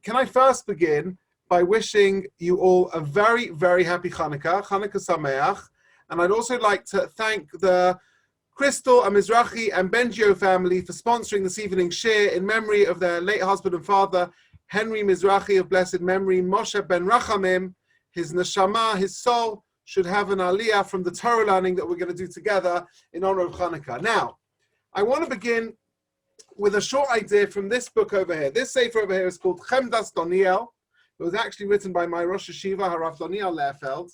can I first begin by wishing you all a very, very happy Chanuka, Chanuka Sameach. And I'd also like to thank the Crystal and Mizrahi and Benjio family for sponsoring this evening's Shiur in memory of their late husband and father, Henry Mizrahi of blessed memory, Moshe ben Rachamim. His neshama, his soul, should have an aliyah from the Torah learning that we're going to do together in honor of Chanuka. Now, I want to begin with a short idea from this book over here. This sefer over here is called Chemdas Doniel. It was actually written by my Rosh Yeshiva, Harav Doniel Lehrfeld,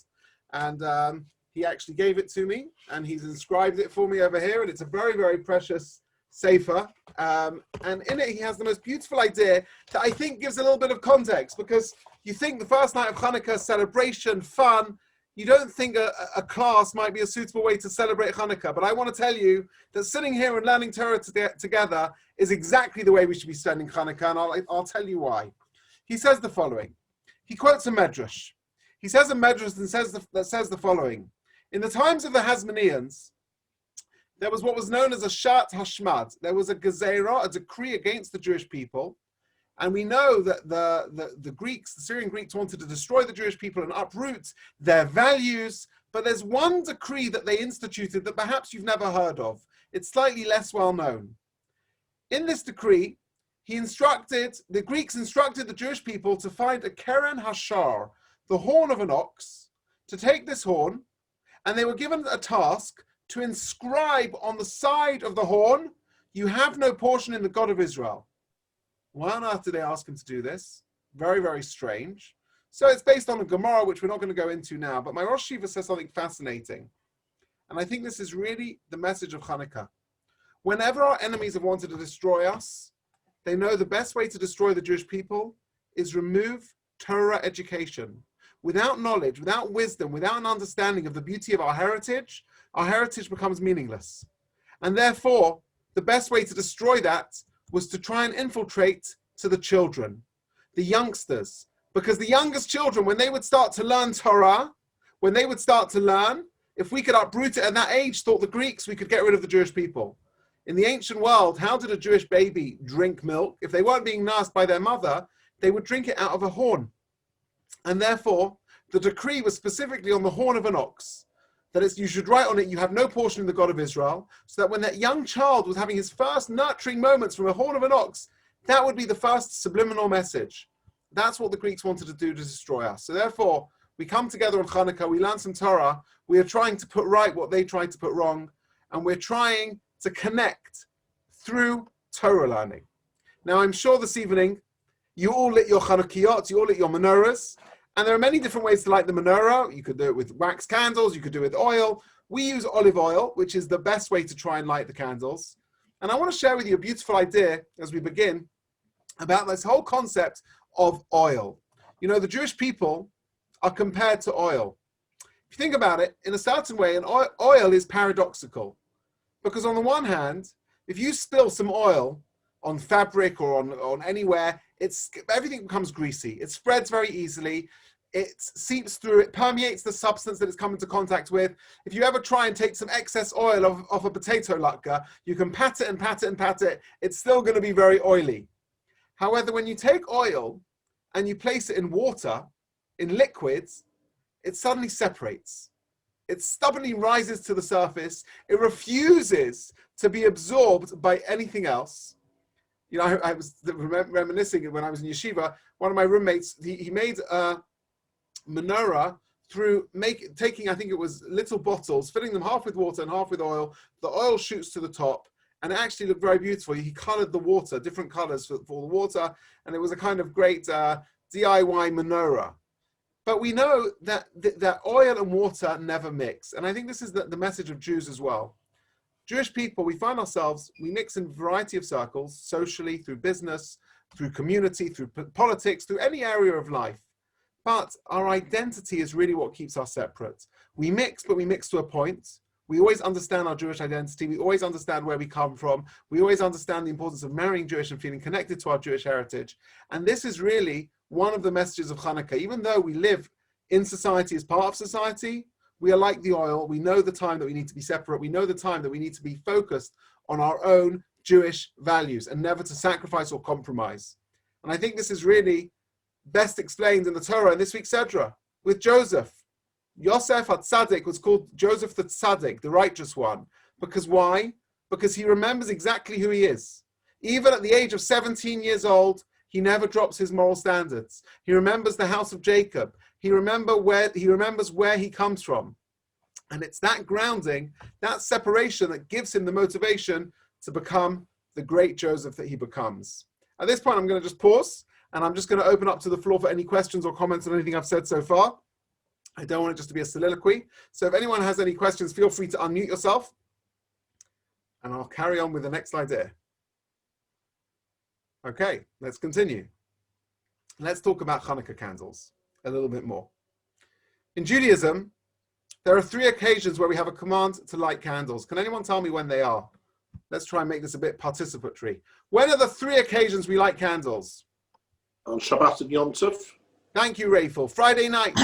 and he actually gave it to me, and he's inscribed it for me over here, and it's a very, very precious sefer. And in it, he has the most beautiful idea that I think gives a little bit of context, because you think the first night of Chanuka, celebration, fun, you don't think a class might be a suitable way to celebrate Chanuka. But I want to tell you that sitting here and learning Torah together is exactly the way we should be spending Chanuka, and I'll tell you why. He says the following. He quotes a medrash. He says a medrash that says the following. In the times of the Hasmoneans, there was what was known as a Shat Hashmad. There was a gezerah, a decree against the Jewish people. And we know that the Greeks, the Syrian Greeks, wanted to destroy the Jewish people and uproot their values. But there's one decree that they instituted that perhaps you've never heard of. It's slightly less well known. In this decree, the Greeks instructed the Jewish people to find a keren hashar, the horn of an ox, to take this horn, and they were given a task to inscribe on the side of the horn, "You have no portion in the God of Israel." Why on earth did they ask him to do this? Very, very strange. So it's based on a Gemara, which we're not going to go into now, but my Rosh Yeshiva says something fascinating. And I think this is really the message of Chanuka. Whenever our enemies have wanted to destroy us, they know the best way to destroy the Jewish people is remove Torah education. Without knowledge, without wisdom, without an understanding of the beauty of our heritage becomes meaningless. And therefore, the best way to destroy that was to try and infiltrate to the children, the youngsters. Because the youngest children, when they would start to learn Torah, if we could uproot it at that age, thought the Greeks, we could get rid of the Jewish people. In the ancient world, how did a Jewish baby drink milk? If they weren't being nursed by their mother, they would drink it out of a horn. And therefore, the decree was specifically on the horn of an ox, that you should write on it, "You have no portion in the God of Israel," so that when that young child was having his first nurturing moments from a horn of an ox, that would be the first subliminal message. That's what the Greeks wanted to do to destroy us. So therefore, we come together on Chanuka, we learn some Torah, we are trying to put right what they tried to put wrong, and we're trying to connect through Torah learning. Now, I'm sure this evening, you all lit your Chanukiyot, you all lit your menorahs, and there are many different ways to light the menorah. You could do it with wax candles, you could do it with oil. We use olive oil, which is the best way to try and light the candles. And I want to share with you a beautiful idea as we begin about this whole concept of oil. You know, the Jewish people are compared to oil. If you think about it, in a certain way, oil is paradoxical. Because on the one hand, if you spill some oil on fabric or on anywhere, everything becomes greasy. It spreads very easily. It seeps through, it permeates the substance that it's come into contact with. If you ever try and take some excess oil off a potato latke, you can pat it and pat it and pat it. It's still going to be very oily. However, when you take oil and you place it in water, in liquids, it suddenly separates. It stubbornly rises to the surface. It refuses to be absorbed by anything else. You know, I was reminiscing when I was in yeshiva. One of my roommates, he made a menorah through taking, I think it was little bottles, filling them half with water and half with oil. The oil shoots to the top, and it actually looked very beautiful. He colored the water, different colors for the water, and it was a kind of great DIY menorah. But we know that oil and water never mix. And I think this is the message of Jews as well. Jewish people, we find ourselves, we mix in a variety of circles, socially, through business, through community, through politics, through any area of life. But our identity is really what keeps us separate. We mix, but we mix to a point. We always understand our Jewish identity. We always understand where we come from. We always understand the importance of marrying Jewish and feeling connected to our Jewish heritage. And this is really one of the messages of Chanuka. Even though we live in society as part of society, we are like the oil. We know the time that we need to be separate. We know the time that we need to be focused on our own Jewish values and never to sacrifice or compromise. And I think this is really best explained in the Torah in this week's Sedra with Joseph. Yosef HaTzadik was called Joseph the Tzadik, the righteous one. Because why? Because he remembers exactly who he is. Even at the age of 17 years old, he never drops his moral standards. He remembers the house of Jacob. He remembers where he comes from. And it's that grounding, that separation that gives him the motivation to become the great Joseph that he becomes. At this point, I'm going to just pause, and I'm just going to open up to the floor for any questions or comments on anything I've said so far. I don't want it just to be a soliloquy. So if anyone has any questions, feel free to unmute yourself, and I'll carry on with the next idea. Okay, let's continue. Let's talk about Chanuka candles a little bit more. In Judaism, there are 3 occasions where we have a command to light candles. Can anyone tell me when they are? Let's try and make this a bit participatory. When are the 3 occasions we light candles? On Shabbat and Yom Tov. Thank you, Rafel. Friday night,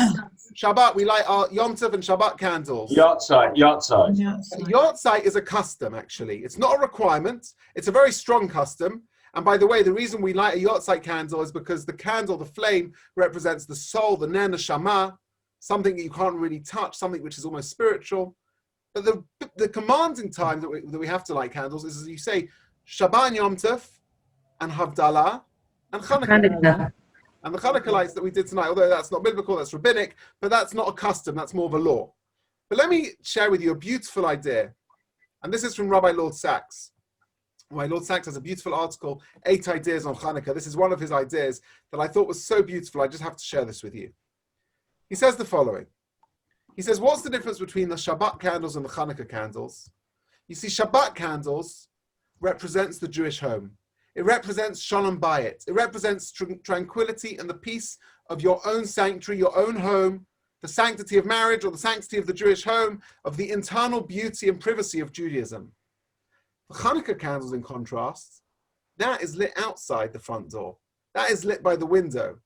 Shabbat, we light our Yom Tov and Shabbat candles. Yahrzeit. Yahrzeit is a custom, actually. It's not a requirement. It's a very strong custom. And by the way, the reason we light a Yahrzeit candle is because the candle, the flame, represents the soul, the ner neshama, something that you can't really touch, something which is almost spiritual. But the commanding time that we have to light candles is, as you say, Shabbat and Yom Tov, and Havdalah, and Chanukah. And the Chanukah lights that we did tonight, although that's not biblical, that's rabbinic, but that's not a custom, that's more of a law. But let me share with you a beautiful idea. And this is from Rabbi Lord Sachs. Rabbi Lord Sachs has a beautiful article, 8 ideas on Chanukah. This is one of his ideas that I thought was so beautiful, I just have to share this with you. He says the following. He says, what's the difference between the Shabbat candles and the Chanukah candles? You see, Shabbat candles represents the Jewish home. It represents Shalom Bayit. It represents tranquility and the peace of your own sanctuary, your own home, the sanctity of marriage or the sanctity of the Jewish home, of the internal beauty and privacy of Judaism. The Chanukah candles, in contrast, that is lit outside the front door. That is lit by the window.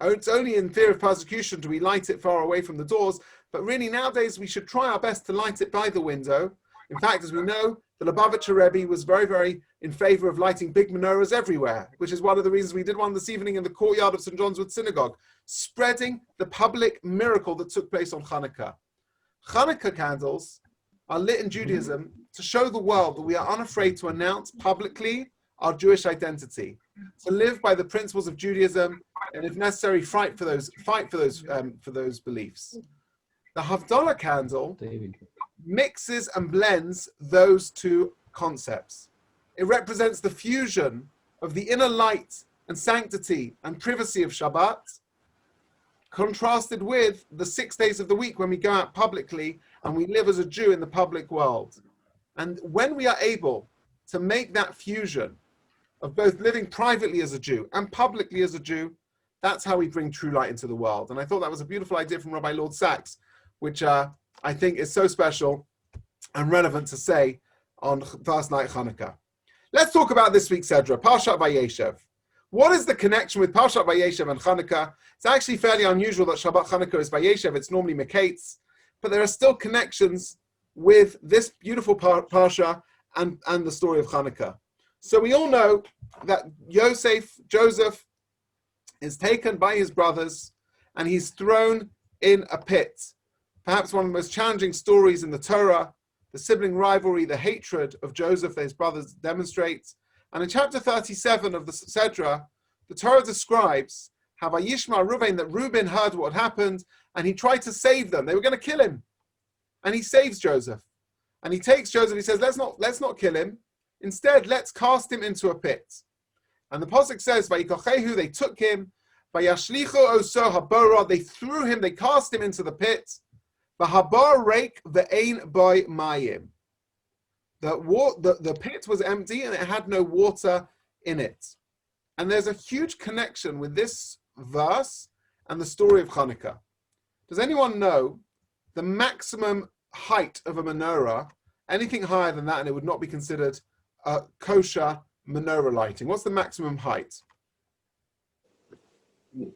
It's only in fear of persecution do we light it far away from the doors, but really nowadays we should try our best to light it by the window. In fact, as we know, the Lubavitcher Rebbe was very, very in favor of lighting big menorahs everywhere, which is one of the reasons we did one this evening in the courtyard of St. John's Wood Synagogue, spreading the public miracle that took place on Chanukah. Chanukah candles are lit in Judaism to show the world that we are unafraid to announce publicly our Jewish identity, to live by the principles of Judaism, and if necessary, fight for those beliefs. The Havdalah candle mixes and blends those 2 concepts. It represents the fusion of the inner light and sanctity and privacy of Shabbat, contrasted with the 6 days of the week when we go out publicly and we live as a Jew in the public world. And when we are able to make that fusion of both living privately as a Jew and publicly as a Jew, that's how we bring true light into the world. And I thought that was a beautiful idea from Rabbi Lord Sachs, which I think is so special and relevant to say on first night Chanukah. Let's talk about this week's Sedra, Parsha Vayeshev. What is the connection with Parsha Vayeshev and Chanukah? It's actually fairly unusual that Shabbat Chanukah is Vayeshev. It's normally Mekates, but there are still connections with this beautiful Parsha and the story of Chanukah. So we all know that Joseph, is taken by his brothers and he's thrown in a pit. Perhaps one of the most challenging stories in the Torah, the sibling rivalry, the hatred of Joseph that his brothers demonstrate. And in chapter 37 of the Sedra, the Torah describes how Vayishma Reuven, that Reuben heard what happened and he tried to save them. They were going to kill him. And he saves Joseph. And he takes Joseph, he says, let's not kill him. Instead, let's cast him into a pit. And the pasuk says, "Vayikochehu," they took him. "Vayashlichu oso habora," they threw him, they cast him into the pit. "Vahabar reik ve'ein boy mayim." The pit was empty and it had no water in it. And there's a huge connection with this verse and the story of Chanukah. Does anyone know the maximum height of a menorah? Anything higher than that, and it would not be considered kosher menorah lighting. What's the maximum height? With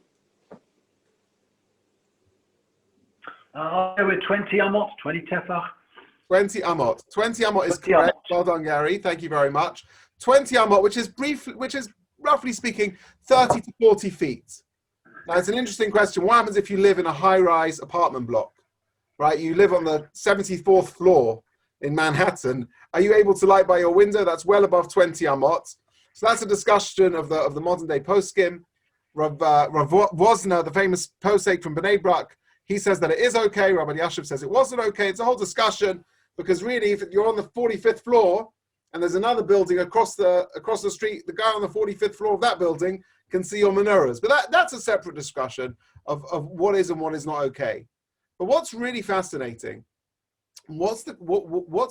20 amot, 20 tefach. 20 amot. 20 amot is correct. Well done, Gary. Thank you very much. 20 amot, which is roughly speaking 30 to 40 feet. Now, it's an interesting question. What happens if you live in a high-rise apartment block, right? You live on the 74th floor in Manhattan. Are you able to light by your window? That's well above 20 amot. So that's a discussion of the modern-day poskim. Rav Wozner, the famous posek from Bnei Brak, he says that it is okay. Rabbi Yashiv says it wasn't okay. It's a whole discussion because really, if you're on the 45th floor and there's another building across the street, the guy on the 45th floor of that building can see your menorahs. But that's a separate discussion of what is and what is not okay. But what's really fascinating, what's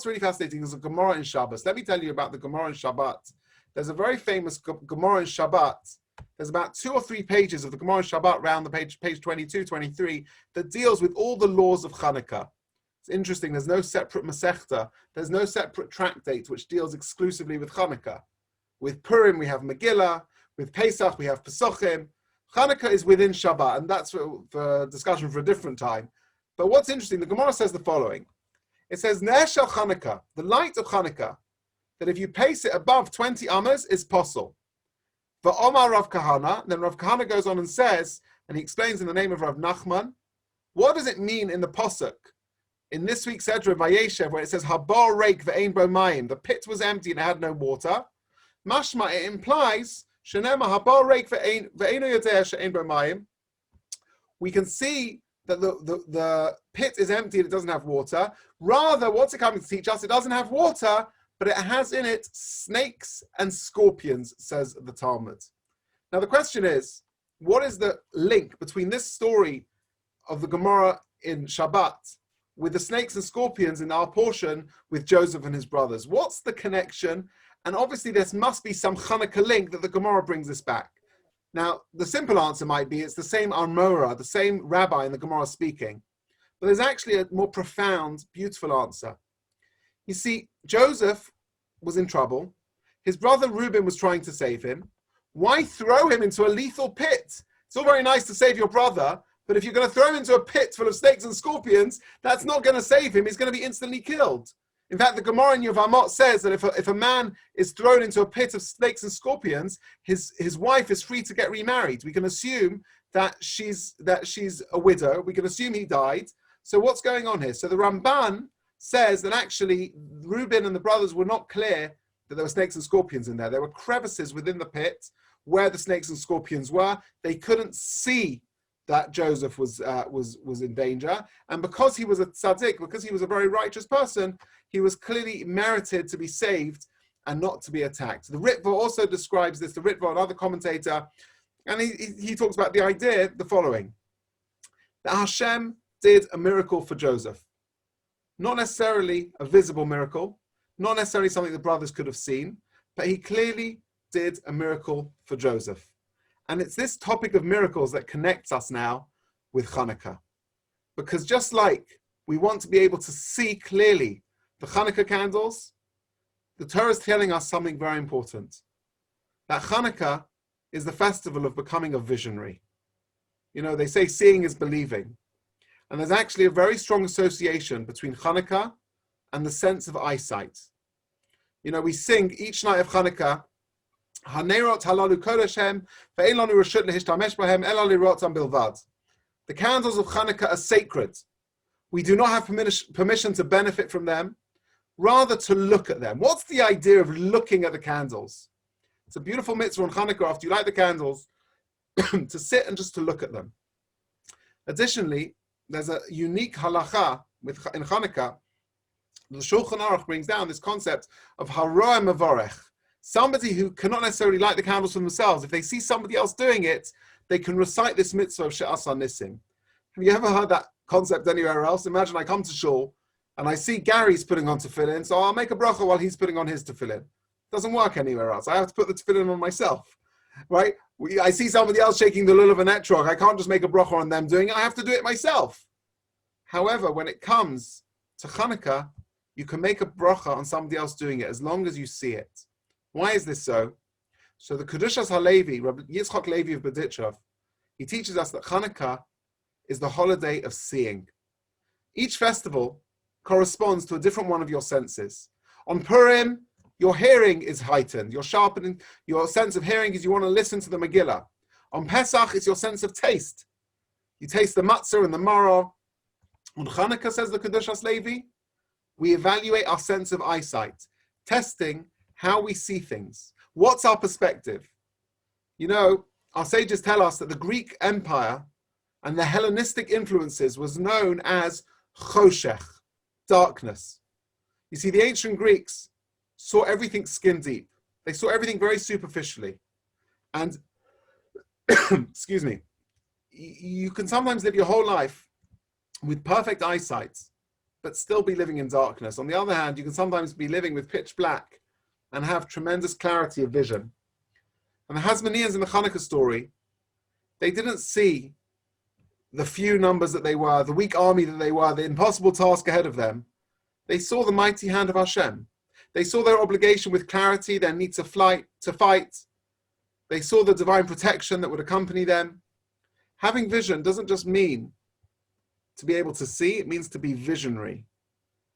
really fascinating is the Gemara in Shabbos. Let me tell you about the Gemara in Shabbat. There's a very famous Gemara in Shabbat. There's about 2 or 3 pages of the Gemara in Shabbat around the page 22, 23, that deals with all the laws of Chanuka. It's interesting, there's no separate Masechta, there's no separate tractate which deals exclusively with Chanuka. With Purim we have Megillah, with Pesach we have Pesachim. Chanuka is within Shabbat, and that's for discussion for a different time. But what's interesting, the Gemara says the following. It says, Ner shel Chanuka, the light of Chanuka, that if you place it above 20 amas is possible. For Omar Rav Kahana, then Rav Kahana goes on and says, and he explains in the name of Rav Nachman, what does it mean in the Posuk? In this week's Edra of Vayeshev, where it says, Habar reik ve'ein bo mayim, the pit was empty and it had no water. Mashma, it implies, Shenema habar reik ve'ein yodea she'ein bo mayim. We can see that the pit is empty and it doesn't have water. Rather, what's it coming to teach us? It doesn't have water, but it has in it snakes and scorpions, says the Talmud. Now the question is, what is the link between this story of the Gemara in Shabbat with the snakes and scorpions in our portion with Joseph and his brothers? What's the connection? And obviously there must be some Chanukah link that the Gemara brings us back. Now, the simple answer might be it's the same Armora, the same rabbi in the Gemara speaking. But there's actually a more profound, beautiful answer. You see, Joseph was in trouble. His brother Reuben was trying to save him. Why throw him into a lethal pit? It's all very nice to save your brother, but if you're going to throw him into a pit full of snakes and scorpions, that's not going to save him. He's going to be instantly killed. In fact, the Gemara in Yevamot says that if a man is thrown into a pit of snakes and scorpions, his wife is free to get remarried. We can assume that she's a widow. We can assume he died. So what's going on here? So the Ramban says that actually Reuben and the brothers were not clear that there were snakes and scorpions in there. There were crevices within the pit where the snakes and scorpions were. They couldn't see that Joseph was in danger, and because he was a tzaddik, because he was a very righteous person, he was clearly merited to be saved and not to be attacked. The Ritva also describes this. The Ritva, another commentator, and he talks about the idea, the following: that Hashem did a miracle for Joseph. Not necessarily a visible miracle, not necessarily something the brothers could have seen, but he clearly did a miracle for Joseph. And it's this topic of miracles that connects us now with Chanuka. Because just like we want to be able to see clearly the Chanuka candles, the Torah is telling us something very important. That Chanuka is the festival of becoming a visionary. You know, they say seeing is believing. And there's actually a very strong association between Chanuka and the sense of eyesight. You know, we sing each night of Chanuka, Hanerot halalu kodeshem, ve'ein lanu reshut lehishtamesh bahem ela lirotam bilvad. The candles of Chanuka are sacred. We do not have permission to benefit from them, rather to look at them. What's the idea of looking at the candles? It's a beautiful mitzvah on Chanuka after you light the candles to sit and just to look at them. Additionally, there's a unique halacha in Chanuka. The Shulchan Aruch brings down this concept of haroeh mevorech. Somebody who cannot necessarily light the candles for themselves, if they see somebody else doing it, they can recite this mitzvah of she'asa nisim. Have you ever heard that concept anywhere else? Imagine I come to shul and I see Gary's putting on tefillin, so I'll make a bracha while he's putting on his tefillin. Doesn't work anywhere else. I have to put the tefillin on myself, right? I see somebody else shaking the lulav and etrog. I can't just make a bracha on them doing it. I have to do it myself. However, when it comes to Chanuka, you can make a bracha on somebody else doing it as long as you see it. Why is this so? So the Kedushas HaLevi, Rabbi Yitzchak Levi of Berditchev, he teaches us that Chanuka is the holiday of seeing. Each festival corresponds to a different one of your senses. On Purim, your hearing is heightened. You're sharpening. Your sense of hearing is you want to listen to the Megillah. On Pesach, it's your sense of taste. You taste the matzah and the maror. On Chanuka, says the Kedushas Levi, we evaluate our sense of eyesight, testing how we see things. What's our perspective? You know, our sages tell us that the Greek Empire and the Hellenistic influences was known as choshech, darkness. You see, the ancient Greeks saw everything skin deep. They saw everything very superficially. And, excuse me, you can sometimes live your whole life with perfect eyesight, but still be living in darkness. On the other hand, you can sometimes be living with pitch black and have tremendous clarity of vision. And the Hasmoneans in the Chanuka story, they didn't see the few numbers that they were, the weak army that they were, the impossible task ahead of them. They saw the mighty hand of Hashem. They saw their obligation with clarity, their need to fight. They saw the divine protection that would accompany them. Having vision doesn't just mean to be able to see, it means to be visionary.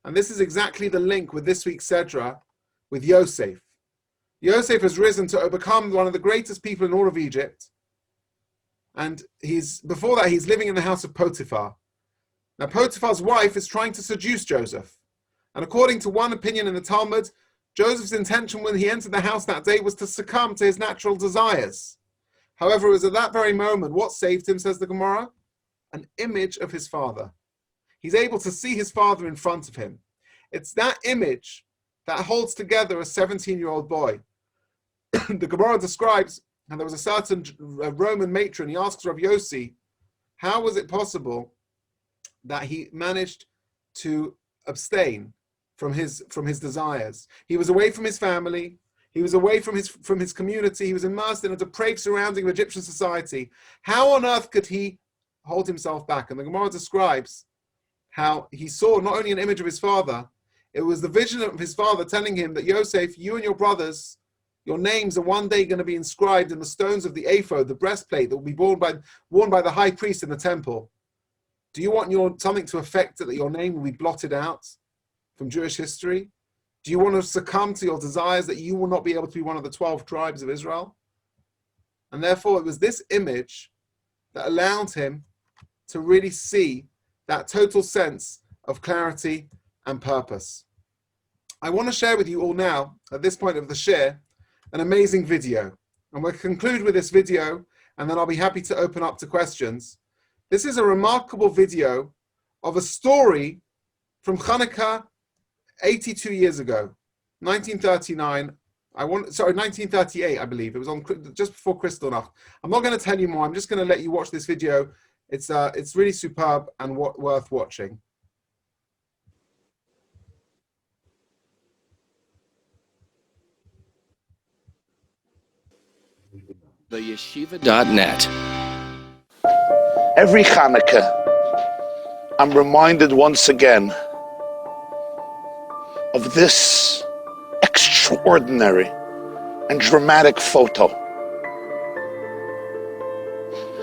And this is exactly the link with this week's Sedra with Yosef. Yosef has risen to become one of the greatest people in all of Egypt. And before that, he's living in the house of Potiphar. Now, Potiphar's wife is trying to seduce Joseph. And according to one opinion in the Talmud, Joseph's intention when he entered the house that day was to succumb to his natural desires. However, it was at that very moment, what saved him, says the Gemara? An image of his father. He's able to see his father in front of him. It's that image that holds together a 17-year-old boy. The Gemara describes how there was a certain Roman matron. He asks Rav Yossi, how was it possible that he managed to abstain from his desires? He was away from his family. He was away from his community. He was immersed in a depraved surrounding of Egyptian society. How on earth could he hold himself back? And the Gemara describes how he saw not only an image of his father, it was the vision of his father telling him that, Yosef, you and your brothers, your names are one day going to be inscribed in the stones of the ephod, the breastplate that will be worn by the high priest in the temple. Do you want something to affect that your name will be blotted out from Jewish history? Do you want to succumb to your desires that you will not be able to be one of the 12 tribes of Israel? And therefore, it was this image that allowed him to really see that total sense of clarity and purpose. I want to share with you all now, at this point of the share, an amazing video. And we'll conclude with this video, and then I'll be happy to open up to questions. This is a remarkable video of a story from Chanuka 82 years ago, 1939. 1938, I believe. It was on just before Kristallnacht. I'm not going to tell you more. I'm just going to let you watch this video. It's really superb and worth watching. Vayeshev.net. Every Chanukah, I'm reminded once again of this extraordinary and dramatic photo.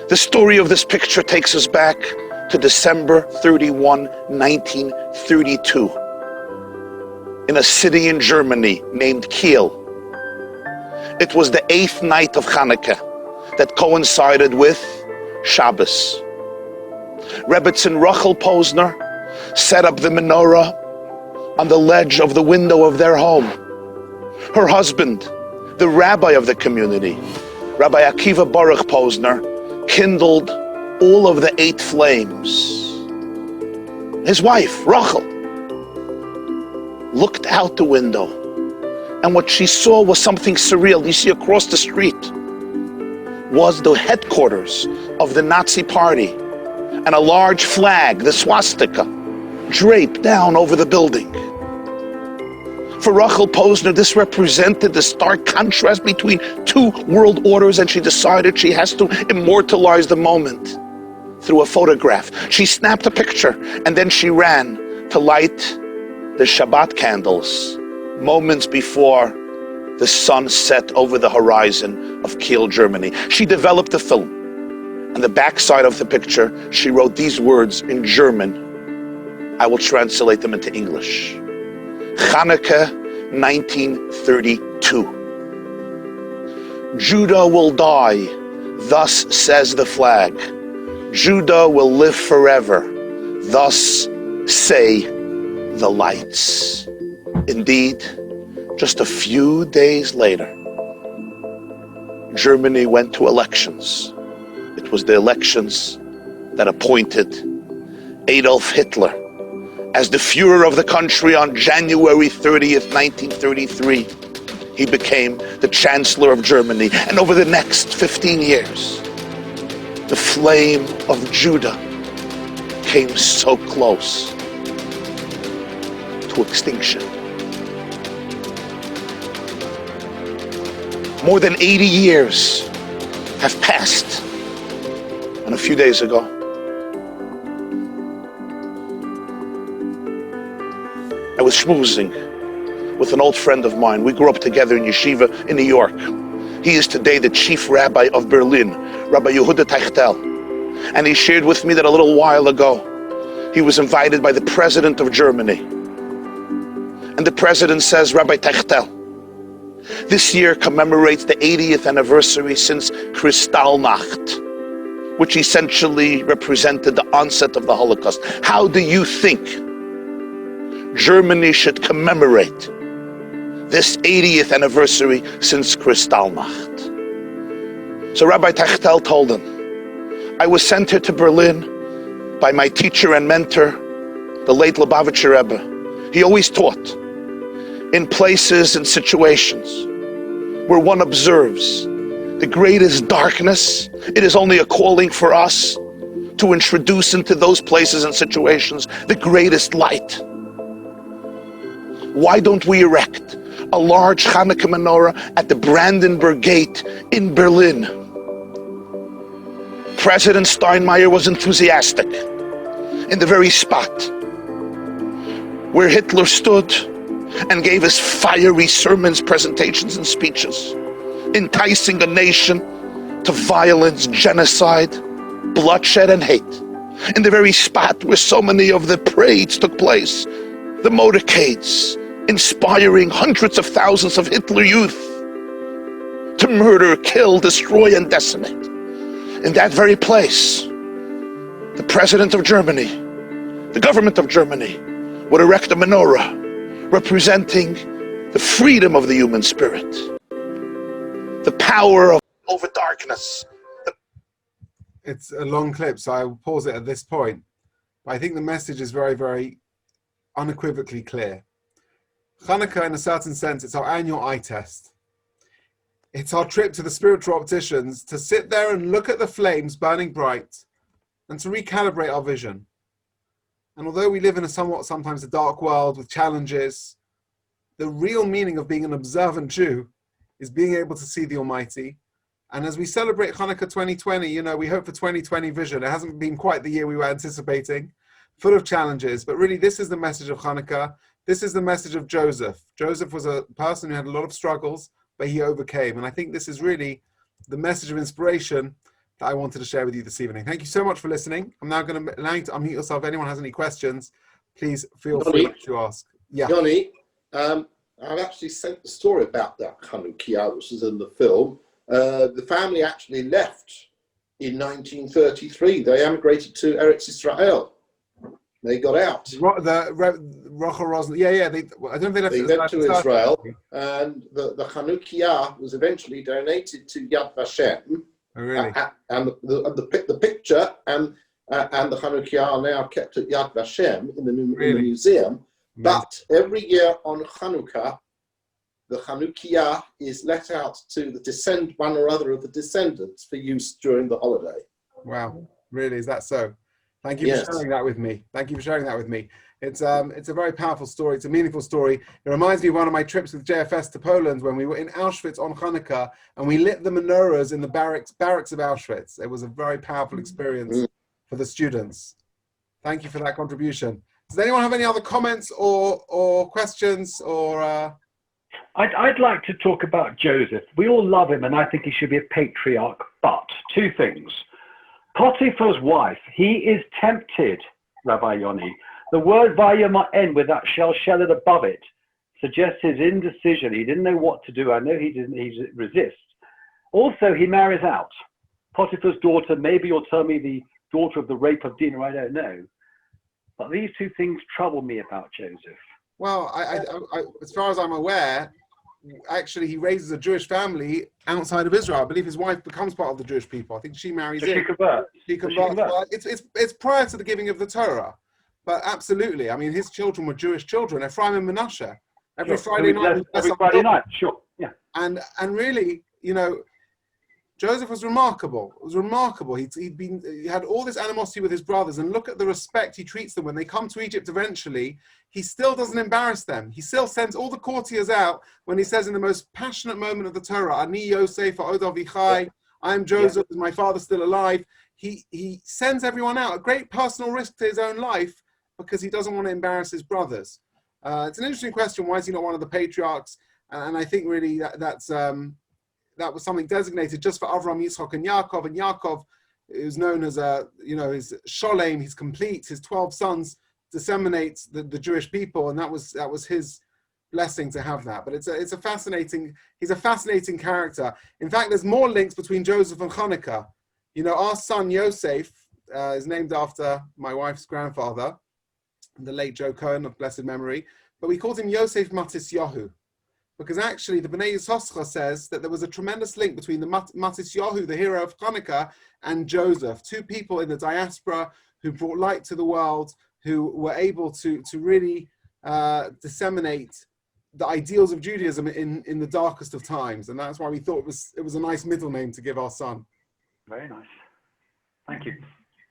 The story of this picture takes us back to December 31, 1932, in a city in Germany named Kiel. It was the 8th night of Chanukah that coincided with Shabbos. Rebbetzin Rachel Posner set up the menorah on the ledge of the window of their home. Her husband, the rabbi of the community, Rabbi Akiva Baruch Posner, kindled all of the 8 flames. His wife, Rachel, looked out the window, and what she saw was something surreal. You see, across the street was the headquarters of the Nazi party, and a large flag, the swastika, draped down over the building. For Rachel Posner, this represented the stark contrast between 2 world orders, and she decided she has to immortalize the moment through a photograph. She snapped a picture, and then she ran to light the Shabbat candles moments before the sun set over the horizon of Kiel, Germany. She developed the film. On the backside of the picture, she wrote these words in German. I will translate them into English. Chanukah 1932. Judah will die, Thus says the flag, Judah will live forever. Thus say the lights. Indeed, just a few days later, Germany went to elections. It was the elections that appointed Adolf Hitler as the Führer of the country on January 30th, 1933. He became the Chancellor of Germany. And over the next 15 years, the flame of Judah came so close to extinction. More than 80 years have passed. And a few days ago, I was schmoozing with an old friend of mine. We grew up together in yeshiva in New York. He is today the chief rabbi of Berlin, Rabbi Yehuda Teichtel. And he shared with me that a little while ago, he was invited by the president of Germany. And the president says, Rabbi Teichtel, this year commemorates the 80th anniversary since Kristallnacht, which essentially represented the onset of the Holocaust. How do you think Germany should commemorate this 80th anniversary since Kristallnacht? So Rabbi Teichtel told him, I was sent here to Berlin by my teacher and mentor, the late Lubavitcher Rebbe. He always taught in places and situations where one observes the greatest darkness, it is only a calling for us to introduce into those places and situations the greatest light. Why don't we erect a large Chanuka menorah at the Brandenburg Gate in Berlin? President Steinmeier was enthusiastic in the very spot where Hitler stood and gave his fiery sermons, presentations, and speeches, enticing a nation to violence, genocide, bloodshed, and hate. In the very spot where so many of the parades took place, the motorcades, inspiring hundreds of thousands of Hitler youth to murder, kill, destroy, and decimate. In that very place, the president of Germany, the government of Germany, would erect a menorah representing the freedom of the human spirit, the power of over darkness. It's a long clip, so I will pause it at this point. But I think the message is very, very unequivocally clear. Chanukah, in a certain sense, it's our annual eye test. It's our trip to the spiritual opticians to sit there and look at the flames burning bright and to recalibrate our vision. And although we live in a sometimes a dark world with challenges, the real meaning of being an observant Jew is being able to see the Almighty. And as we celebrate Chanukah 2020, we hope for 2020 vision. It hasn't been quite the year we were anticipating, full of challenges. But really, this is the message of Chanukah. This is the message of Joseph. Joseph was a person who had a lot of struggles, but he overcame. And I think this is really the message of inspiration that I wanted to share with you this evening. Thank you so much for listening. I'm now going to allow you to unmute yourself. If anyone has any questions, please feel free to ask. Yeah. Johnny, I've actually sent the story about that Chanukiah, which is in the film. The family actually left in 1933. They emigrated to Eretz Israel. They got out. Yeah. I don't know if they left. They went to Israel, and the Chanukiah was eventually donated to Yad Vashem. Oh, really? And the picture and the Chanukiah are now kept at Yad Vashem in the museum. But every year on Chanukkah, the Chanukiah is let out to one or other of the descendants for use during the holiday. Wow, really? Is that so? Thank you for sharing that with me. It's a very powerful story. It's a meaningful story. It reminds me of one of my trips with JFS to Poland when we were in Auschwitz on Chanukkah and we lit the menorahs in the barracks of Auschwitz. It was a very powerful experience for the students. Thank you for that contribution. Does anyone have any other comments or questions or? I'd like to talk about Joseph. We all love him and I think he should be a patriarch, but two things. Potiphar's wife, he is tempted, Rabbi Yoni. The word Vayama'en with that shell above it suggests his indecision. He didn't know what to do. I know he resist. Also, he marries out. Potiphar's daughter, maybe you'll tell me the daughter of the rape of Dinah, I don't know. But these two things trouble me about Joseph. Well, as far as I'm aware, actually he raises a Jewish family outside of Israel. I believe his wife becomes part of the Jewish people. I think she marries So in. she converts. She converts. Well, it's prior to the giving of the Torah. But absolutely, I mean, his children were Jewish children, Ephraim and Manasseh. Every Friday night. Every Friday night, sure, yeah. And really, you know, Joseph was remarkable. It was remarkable. He had all this animosity with his brothers, and look at the respect he treats them when they come to Egypt eventually. He still doesn't embarrass them. He still sends all the courtiers out when he says in the most passionate moment of the Torah, Ani Yosef Od Avichai, I am Joseph, is my father still alive? He sends everyone out at great personal risk to his own life because he doesn't want to embarrass his brothers. It's an interesting question. Why is he not one of the patriarchs? And I think really that was something designated just for Avram, Yitzchak, and Yaakov. And Yaakov is known as his Sholem, he's complete. His 12 sons disseminates the Jewish people, and that was his blessing to have that. But he's a fascinating character. In fact, there's more links between Joseph and Chanuka. You know, our son Yosef is named after my wife's grandfather, the late Joe Cohen of blessed memory, but we called him Yosef Matisyahu. Because actually the Bnei Yisroel says that there was a tremendous link between the Matisyahu, the hero of Chanuka, and Joseph, two people in the diaspora who brought light to the world, who were able to really disseminate the ideals of Judaism in the darkest of times. And that's why we thought it was a nice middle name to give our son. Very nice. Thank you.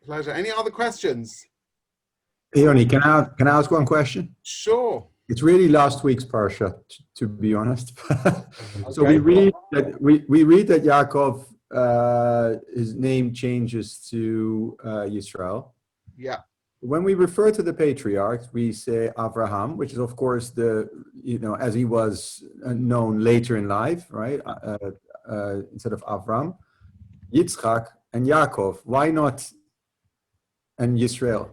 Pleasure. Any other questions? Yoni, can I ask one question? Sure. It's really last week's Parsha, to be honest. So Okay. we read that Yaakov, his name changes to Yisrael. Yeah. When we refer to the patriarchs, we say Avraham, which is of course as he was known later in life, right? Instead of Avram, Yitzchak and Yaakov. Why not and Yisrael?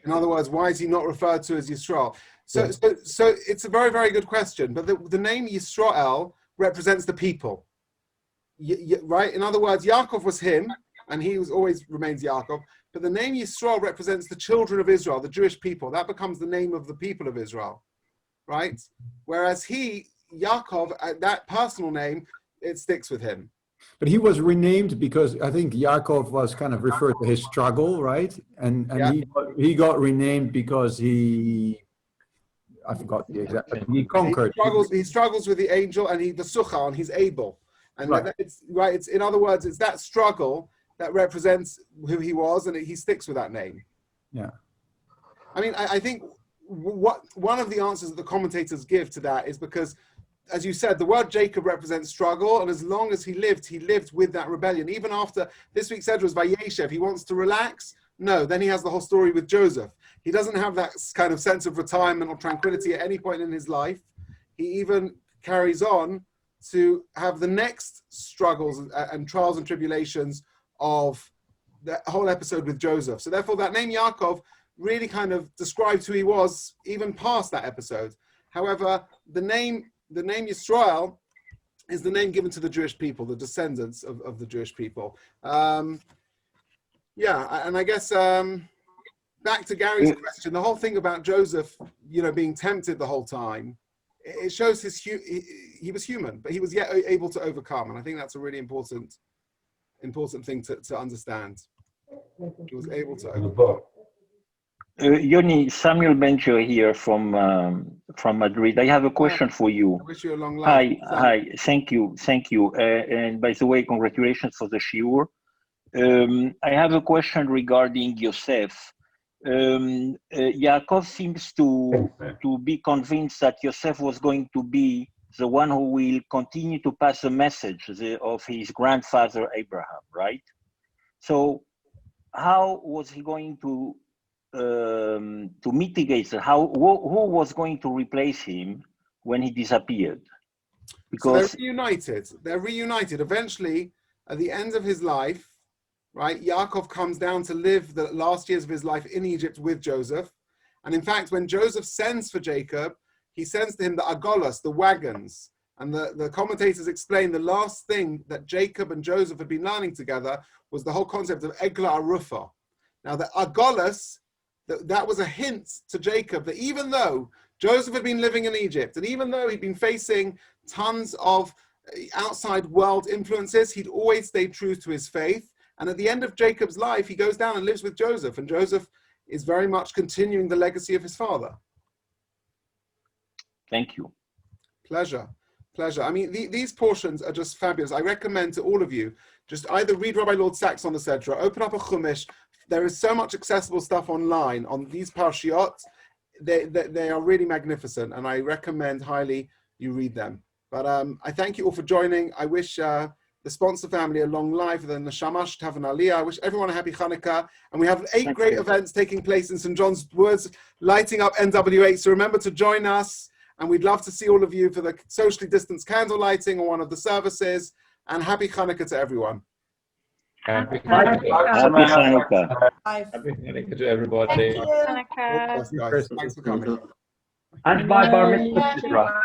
In other words, why is he not referred to as Yisrael? So it's a very, very good question. But the name Yisrael represents the people, right? In other words, Yaakov was him, and he always remains Yaakov. But the name Yisrael represents the children of Israel, the Jewish people. That becomes the name of the people of Israel, right? Whereas Yaakov, that personal name, it sticks with him. But he was renamed because I think Yaakov was kind of referred to his struggle, right? And yeah. he got renamed because I forgot the exact. He conquered. He struggles with the angel, and the Suchan, he's able. And right. It's in other words, it's that struggle that represents who he was, and he sticks with that name. Yeah. I mean, I think one of the answers that the commentators give to that is because, as you said, the word Jacob represents struggle, and as long as he lived with that rebellion. Even after this week's Edra was Vayeshev, he wants to relax. No, then he has the whole story with Joseph. He doesn't have that kind of sense of retirement or tranquility at any point in his life. He even carries on to have the next struggles and trials and tribulations of the whole episode with Joseph. So therefore, that name Yaakov really kind of describes who he was even past that episode. However, the name Yisrael is the name given to the Jewish people, the descendants of the Jewish people. Yeah, and I guess back to Gary's question, the whole thing about Joseph, being tempted the whole time, it shows he was human, but he was yet able to overcome, and I think that's a really important thing to understand. He was able to overcome. Yoni, Samuel Benjo here from Madrid. I have a question for you. I wish you a long life. Hi. Thank you. And by the way, congratulations for the Shiur. I have a question regarding Yosef. Yaakov seems to be convinced that Yosef was going to be the one who will continue to pass the message of his grandfather Abraham, right? So how was he going to mitigate it? Who was going to replace him when he disappeared? Because so they're reunited. Eventually, at the end of his life, right, Yaakov comes down to live the last years of his life in Egypt with Joseph. And in fact, when Joseph sends for Jacob, he sends to him the agolas, the wagons. And the commentators explain the last thing that Jacob and Joseph had been learning together was the whole concept of Egla Arufa. Now the Agolas, that was a hint to Jacob that even though Joseph had been living in Egypt, and even though he'd been facing tons of outside world influences, he'd always stayed true to his faith. And at the end of Jacob's life, he goes down and lives with Joseph, and Joseph is very much continuing the legacy of his father. Thank you. Pleasure. I mean, these portions are just fabulous. I recommend to all of you, just either read Rabbi Lord Sachs on the Sedra, open up a Chumash. There is so much accessible stuff online on these Parshiot. They are really magnificent, and I recommend highly you read them. But I thank you all for joining. I wish the sponsor family a long life, the Neshama should have an Aliyah. I wish everyone a happy Chanukah. And we have 8 great events taking place in St. John's Woods, lighting up NW8. So remember to join us. And we'd love to see all of you for the socially distanced candle lighting or one of the services. And happy Chanukah to everyone. Happy Happy Chanuka. Happy Chanukah to everybody. Thank you. All the best, guys. Thanks for coming. And my bar mitzvah.